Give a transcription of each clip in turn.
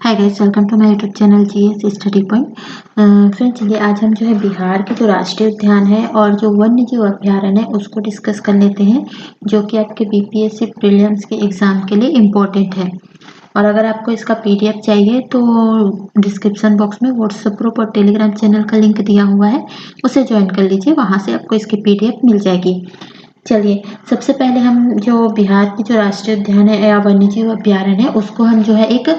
Hi guys, welcome to my YouTube channel GS study point. Friends, चलिए आज हम जो है बिहार के जो राष्ट्रीय उद्यान है और जो वन्य जीव अभ्यारण्य है उसको डिस्कस कर लेते हैं, जो कि आपके बीपीएससी प्रीलिम्स के एग्जाम के लिए इम्पोर्टेंट है। और अगर आपको इसका पीडीएफ चाहिए तो डिस्क्रिप्शन बॉक्स में व्हाट्सएप ग्रुप और टेलीग्राम चैनल का लिंक दिया हुआ है, उसे ज्वाइन कर लीजिए, वहाँ से आपको इसकी पीडीएफ मिल जाएगी। चलिए, सबसे पहले हम जो बिहार की जो राष्ट्रीय उद्यान है या वन्यजीव अभ्यारण्य है उसको हम जो है एक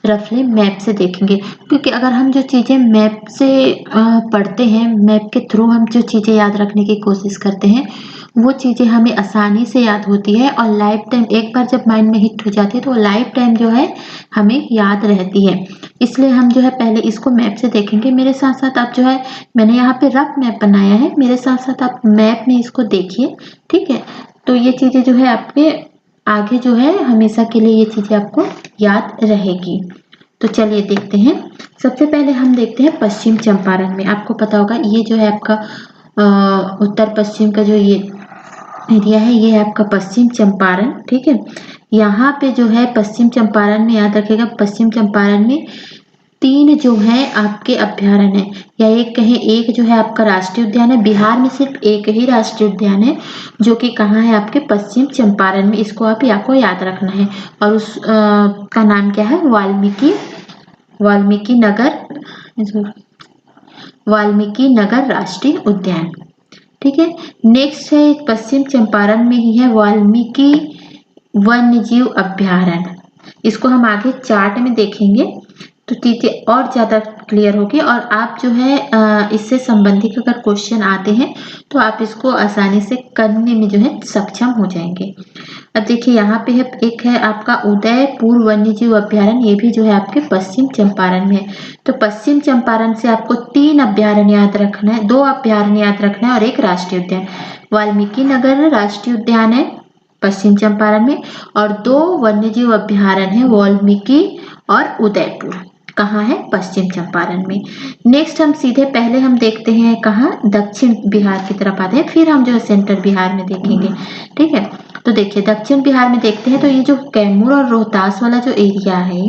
रफली मैप से देखेंगे, क्योंकि अगर हम जो चीज़ें मैप से पढ़ते हैं, मैप के थ्रू हम जो चीज़ें याद रखने की कोशिश करते हैं वो चीज़ें हमें आसानी से याद होती है और लाइफ टाइम एक बार जब माइंड में हिट हो जाती है तो लाइफ टाइम जो है हमें याद रहती है। इसलिए हम जो है पहले इसको मैप से देखेंगे। मेरे साथ साथ आप जो है, मैंने यहाँ पे रफ मैप बनाया है, मेरे साथ साथ आप मैप में इसको देखिए, ठीक है। तो ये चीज़ें जो है आपके आगे जो है हमेशा के लिए ये चीज़ें आपको याद रहेगी। तो चलिए देखते हैं। सबसे पहले हम देखते हैं पश्चिम चंपारण में। आपको पता होगा ये जो है आपका उत्तर पश्चिम का जो ये एरिया है, ये है आपका पश्चिम चंपारण, ठीक है। यहाँ पे जो है पश्चिम चंपारण में याद रखिएगा, पश्चिम चंपारण में 3 जो है आपके अभ्यारण्य है, या एक कहें एक जो है आपका राष्ट्रीय उद्यान है। बिहार में सिर्फ एक ही राष्ट्रीय उद्यान है जो कि कहाँ है, आपके पश्चिम चंपारण में। इसको आपको याद रखना है। और उस का नाम क्या है, वाल्मीकि नगर राष्ट्रीय उद्यान, ठीक है। नेक्स्ट है पश्चिम चंपारण में ही है वाल्मीकि वन्यजीव अभ्यारण्य। इसको हम आगे चार्ट में देखेंगे तो चीजें और ज्यादा क्लियर होगी, और आप जो है इससे संबंधित अगर क्वेश्चन आते हैं तो आप इसको आसानी से करने में जो है सक्षम हो जाएंगे। अब देखिए यहाँ पे है एक है आपका उदयपुर वन्यजीव अभ्यारण्य, ये भी जो है आपके पश्चिम चंपारण में है। तो पश्चिम चंपारण से आपको 3 अभ्यारण्य याद रखना है, 2 अभ्यारण्य याद रखना है और एक राष्ट्रीय उद्यान। वाल्मीकि नगर राष्ट्रीय उद्यान है पश्चिम चंपारण में, और 2 वन्यजीव अभ्यारण्य है, वाल्मीकि और उदयपुर, कहाँ है, पश्चिम चंपारण में। नेक्स्ट हम सीधे पहले हम देखते हैं कहाँ, दक्षिण बिहार की तरफ आते हैं, फिर हम जो है सेंट्रल बिहार में देखेंगे, ठीक है। तो देखिए दक्षिण बिहार में देखते हैं तो ये जो कैमूर और रोहतास वाला जो एरिया है,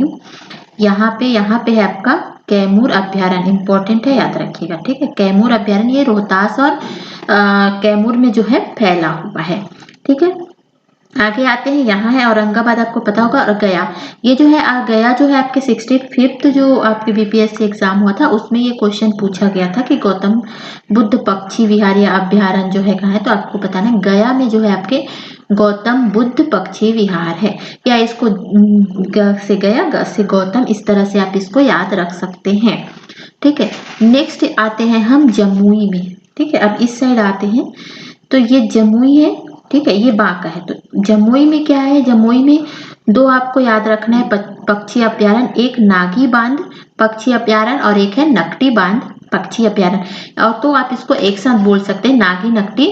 यहाँ पे है आपका कैमूर अभ्यारण्य, इंपॉर्टेंट है, याद रखिएगा, ठीक है। कैमूर अभ्यारण्य ये रोहतास और कैमूर में जो है फैला हुआ है, ठीक है। आगे आते हैं, यहाँ है औरंगाबाद, आपको पता होगा, और गया, ये जो है गया जो है आपके 65th जो आपके बीपीएससी एग्जाम हुआ था उसमें ये क्वेश्चन पूछा गया था कि गौतम बुद्ध पक्षी विहार या अभ्यारण्य जो है कहाँ है, तो आपको बताना गया में जो है आपके गौतम बुद्ध पक्षी विहार है, या इसको ग से गया, ग से गौतम, इस तरह से आप इसको याद रख सकते हैं, ठीक है। नेक्स्ट आते हैं हम जमुई में, ठीक है। अब इस साइड आते हैं तो ये जमुई है, ठीक है, ये बांका है। तो जमुई में क्या है, जमुई में 2 आपको याद रखना है पक्षी अभ्यारण्य, एक नागी बांध पक्षी अभ्यारण्य और एक है नकटी बांध पक्षी अभ्यारण्य। और तो आप इसको एक साथ बोल सकते हैं, नागी नकटी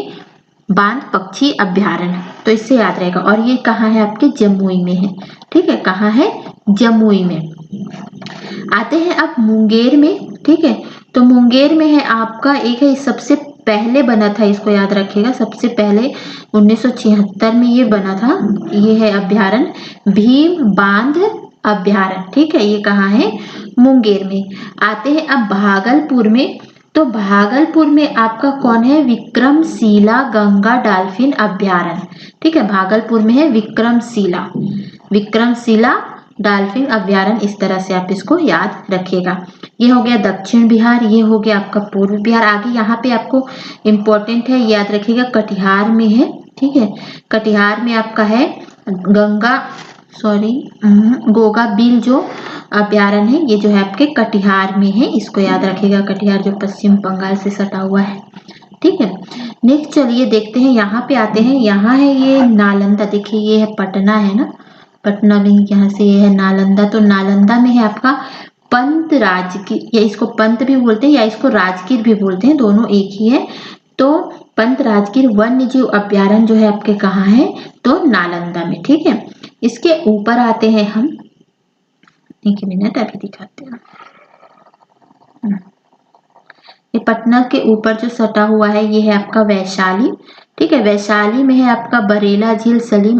बांध पक्षी अभ्यारण्य, तो इससे याद रहेगा। और ये कहाँ है, आपके जमुई में है, ठीक है, कहाँ है, जमुई में। आते हैं अब मुंगेर में, ठीक है। तो मुंगेर में है आपका एक है, सबसे पहले बना था, इसको याद रखिएगा, सबसे पहले 1976 में ये बना था, ये है अभ्यारण्य भीम बांध अभ्यारण्य, ठीक है, ये कहाँ है, मुंगेर में। आते हैं अब भागलपुर में, तो भागलपुर में आपका कौन है, विक्रमशिला गंगा डॉल्फिन अभ्यारण्य, ठीक है, भागलपुर में है विक्रमशिला डॉल्फिन अभ्यारण्य, इस तरह से आप इसको याद रखिएगा। ये हो गया दक्षिण बिहार, ये हो गया आपका पूर्व बिहार। आगे यहाँ पे आपको इम्पोर्टेंट है, याद रखिएगा, कटिहार में है, ठीक है, कटिहार में आपका है गोगा बिल जो अभ्यारण्य है, ये जो है आपके कटिहार में है, इसको याद रखिएगा, कटिहार जो पश्चिम बंगाल से सटा हुआ है, ठीक है। नेक्स्ट चलिए देखते हैं, यहाँ पे आते हैं, यहाँ है ये नालंदा, देखिए ये है पटना, है ना, पटना में यहाँ से ये है नालंदा। तो नालंदा में है आपका पंत राजगीर, या इसको पंत भी बोलते हैं या इसको राजगीर भी बोलते हैं, दोनों एक ही है। तो पंत राजगीर वन्यजीव अभ्यारण्य जो है आपके कहाँ है, तो नालंदा में, ठीक है। इसके ऊपर आते हैं हम, एक मिनट अभी दिखाते हैं, ये पटना के ऊपर जो सटा हुआ है ये है आपका वैशाली, ठीक है। वैशाली में है आपका बरेला झील सलीम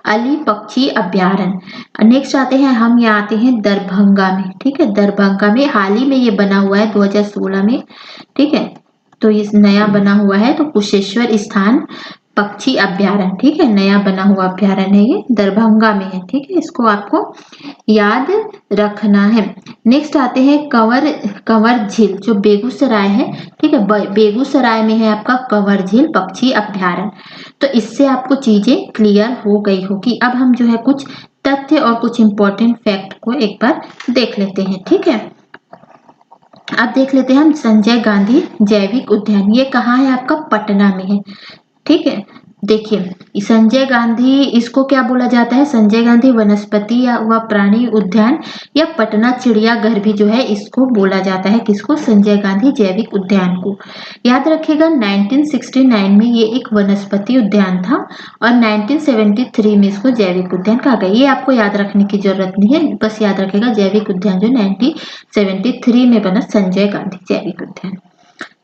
अली पक्षी अभ्यारण्य। नेक्स्ट आते हैं हम, यहाँ आते हैं दरभंगा में। ठीक है, दरभंगा में हाल ही में ये बना हुआ है 2016 में। ठीक है, तो ये नया बना हुआ है, तो कुशेश्वर स्थान पक्षी अभ्यारण्य। ठीक है, नया बना हुआ अभ्यारण्य है, ये दरभंगा में है। ठीक है, इसको आपको याद रखना है। नेक्स्ट आते हैं कंवर झील जो बेगूसराय है। ठीक है, बेगूसराय में है आपका कंवर झील पक्षी अभ्यारण्य। तो इससे आपको चीजें क्लियर हो गई होगी। अब हम जो है कुछ तथ्य और कुछ इंपॉर्टेंट फैक्ट को एक बार देख लेते हैं। ठीक है, अब देख लेते हैं हम संजय गांधी जैविक उद्यान। ये कहाँ है आपका? पटना में है। ठीक है, देखिए संजय गांधी, इसको क्या बोला जाता है? संजय गांधी वनस्पति या व प्राणी उद्यान या पटना चिड़ियाघर भी जो है इसको बोला जाता है। किसको? संजय गांधी जैविक उद्यान को। याद रखिएगा 1969 में ये एक वनस्पति उद्यान था और 1973 में इसको जैविक उद्यान कहा गया। ये आपको याद रखने की जरूरत नहीं है, बस याद रखिएगा जैविक उद्यान जो 1973 में बना संजय गांधी जैविक उद्यान।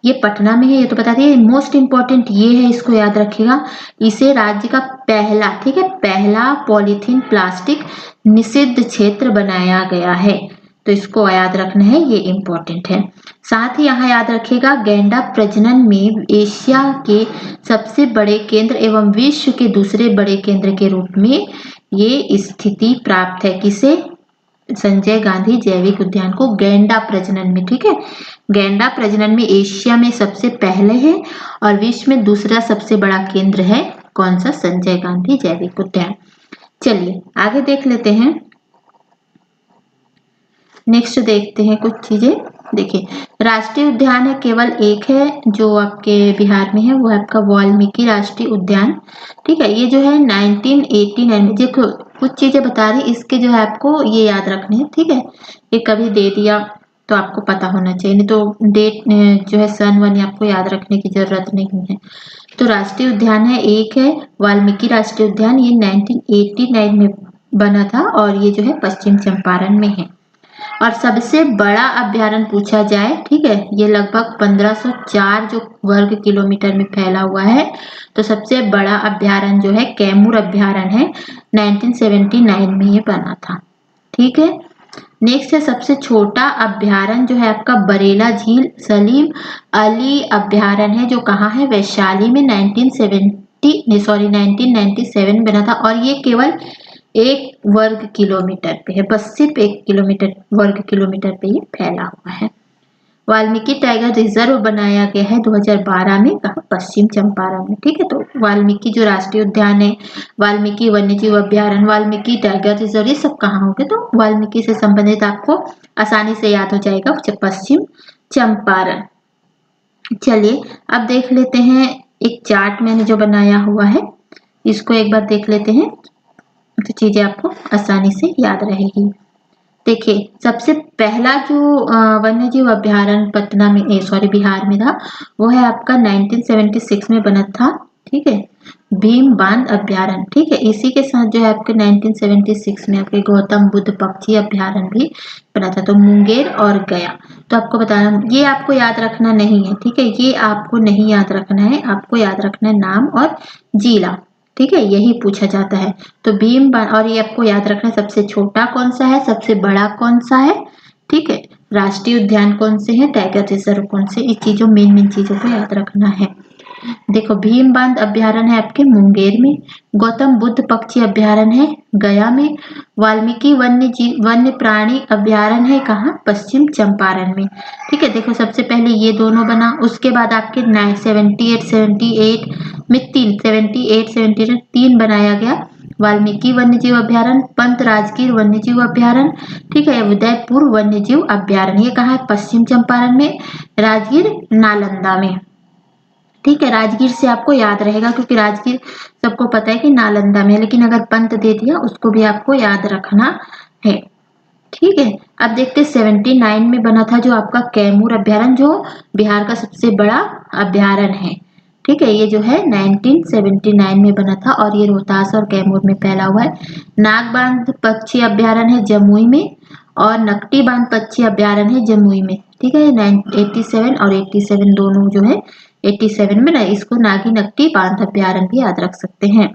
ये पटना में है, ये तो बता दिए। मोस्ट इंपॉर्टेंट ये है, इसको याद रखिएगा, इसे राज्य का पहला, ठीक है, पहला पॉलीथीन प्लास्टिक निषिद्ध क्षेत्र बनाया गया है। तो इसको याद रखना है, ये इंपॉर्टेंट है। साथ ही यहाँ याद रखिएगा गैंडा प्रजनन में एशिया के सबसे बड़े केंद्र एवं विश्व के दूसरे बड़े केंद्र के रूप में ये स्थिति प्राप्त है। किसे? संजय गांधी जैविक उद्यान को गैंडा प्रजनन में। ठीक है, गैंडा प्रजनन में एशिया में सबसे पहले है और विश्व में दूसरा सबसे बड़ा केंद्र है। कौन सा? संजय गांधी जैविक उद्यान। चलिए आगे देख लेते हैं। नेक्स्ट देखते हैं कुछ चीजें। देखिए राष्ट्रीय उद्यान है, केवल एक है जो आपके बिहार में है, वो है आपका वाल्मीकि राष्ट्रीय उद्यान। ठीक है, ये जो है 1989 में, देखो कुछ चीजें बता रही, इसके जो है आपको ये याद रखने हैं। ठीक है, ये कभी दे दिया तो आपको पता होना चाहिए, नहीं तो डेट जो है सन वन आपको याद रखने की जरूरत नहीं है। तो राष्ट्रीय उद्यान है, एक है वाल्मीकि राष्ट्रीय उद्यान, ये 1989 में बना था और ये जो है पश्चिम चंपारण में है। और सबसे बड़ा अभ्यारण्य पूछा जाए, ठीक है, ये लगभग 1504 जो वर्ग किलोमीटर में फैला हुआ है। तो सबसे बड़ा अभ्यारण्य जो है कैमूर अभ्यारण्य है, 1979 में ये बना था। ठीक है, नेक्स्ट है सबसे छोटा अभ्यारण्य जो है आपका बरेला झील सलीम अली अभ्यारण्य है, जो कहाँ है? वैशाली में 1997 बना था और ये केवल 1 वर्ग किलोमीटर पे है, बस सिर्फ 1 किलोमीटर वर्ग किलोमीटर पे ये फैला हुआ है। वाल्मीकि टाइगर रिजर्व बनाया गया है 2012 में, कहा? पश्चिम चंपारण में। ठीक है, तो वाल्मीकि जो राष्ट्रीय उद्यान है, वाल्मीकि वन्यजीव अभ्यारण्य, वाल्मीकि टाइगर रिजर्व, ये सब कहाँ होंगे? तो वाल्मीकि से संबंधित आपको आसानी से याद हो जाएगा, पश्चिम चंपारण। चलिए अब देख लेते हैं, एक चार्ट मैंने जो बनाया हुआ है इसको एक बार देख लेते हैं, तो चीजें आपको आसानी से याद रहेगी। देखिए सबसे पहला जो वन्यजीव अभ्यारण्य पटना में बिहार में था, वो है आपका 1976 में बना था। ठीक है, भीम बांध अभ्यारण्य। ठीक है, इसी के साथ जो है आपके 1976 में आपके गौतम बुद्ध पक्षी अभ्यारण्य भी बना था, तो मुंगेर और गया। तो आपको बताना, ये आपको याद रखना नहीं है। ठीक है, ये आपको नहीं याद रखना है, आपको याद रखना है नाम और जिला। ठीक है, यही पूछा जाता है। तो भीम और ये आपको याद रखना है, सबसे छोटा कौन सा है, सबसे बड़ा कौन सा है, ठीक है, राष्ट्रीय उद्यान कौन से हैं, टाइगर रिजर्व कौन से, इस चीजों मेन चीजों को याद रखना है। देखो भीम बांध अभ्यारण्य है आपके मुंगेर में, गौतम बुद्ध पक्षी अभ्यारण्य है गया में, वाल्मीकि वन्य प्राणी अभ्यारण्य है कहाँ? पश्चिम चंपारण में। ठीक है, देखो सबसे पहले ये दोनों बना, उसके बाद आपके 78 में 3 बनाया गया, वाल्मीकि वन्यजीव अभ्यारण्य, पंत राजगीर वन्यजीव अभ्यारण्य, ठीक है, उदयपुर वन्यजीव अभ्यारण्य, ये कहाँ है? पश्चिम चंपारण में, राजगीर नालंदा में। ठीक है, राजगीर से आपको याद रहेगा क्योंकि राजगीर सबको पता है कि नालंदा में है, लेकिन अगर पंत दे दिया उसको भी आपको याद रखना है। ठीक है, अब देखते 79 में बना था जो आपका कैमूर अभ्यारण्य, जो बिहार का सबसे बड़ा अभ्यारण्य है। ठीक है, ये जो है 1979 में बना था और ये रोहतास और कैमूर में फैला हुआ है। नागबांध पक्षी अभ्यारण्य है जमुई में और नकटी बांध पक्षी अभ्यारण्य है जमुई में। ठीक है, 87 और 87 दोनों जो है 87 में इसको नागिनट्टी बांध अभ्यारण्य भी याद रख सकते हैं।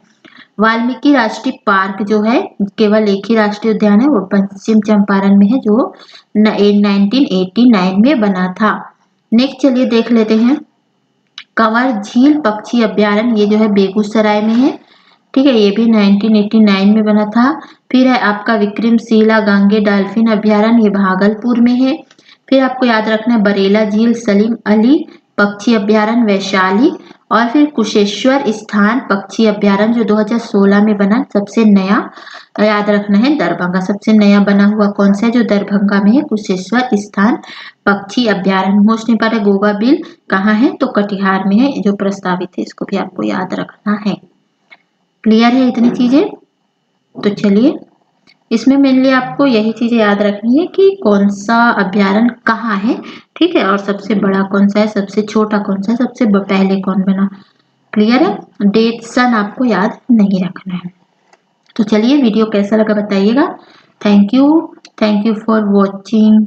वाल्मीकि राष्ट्रीय पार्क जो है केवल एक ही राष्ट्रीय उद्यान है, वो पश्चिम चंपारण में है, जो 1989 में बना था। नेक्स्ट चलिए देख लेते हैं कंवर झील पक्षी अभ्यारण्य, ये जो है बेगूसराय में है, ठीक है, ये भी 1989 में बना था। फिर है आपका विक्रमशिला गांगे डॉल्फिन अभ्यारण्य, ये भागलपुर में है। फिर आपको याद रखना है बरेला झील सलीम अली पक्षी अभ्यारण्य वैशाली। और फिर कुशेश्वर स्थान पक्षी अभ्यारण्य जो 2016 में बना, सबसे नया याद रखना है दरभंगा, सबसे नया बना हुआ कौन सा है, जो दरभंगा में है, कुशेश्वर स्थान पक्षी अभ्यारण्य। मोस्ट इंपॉर्टेंट गोवा बिल कहाँ है, तो कटिहार में है, जो प्रस्तावित है, इसको भी आपको याद रखना है। क्लियर है इतनी चीजें? तो चलिए इसमें मेनली आपको यही चीजें याद रखनी है कि कौन सा अभ्यारण्य कहाँ है, ठीक है, और सबसे बड़ा कौन सा है, सबसे छोटा कौन सा है, सबसे पहले कौन बना। क्लियर है? डेट सन आपको याद नहीं रखना है। तो चलिए वीडियो कैसा लगा बताइएगा। Thank you for watching.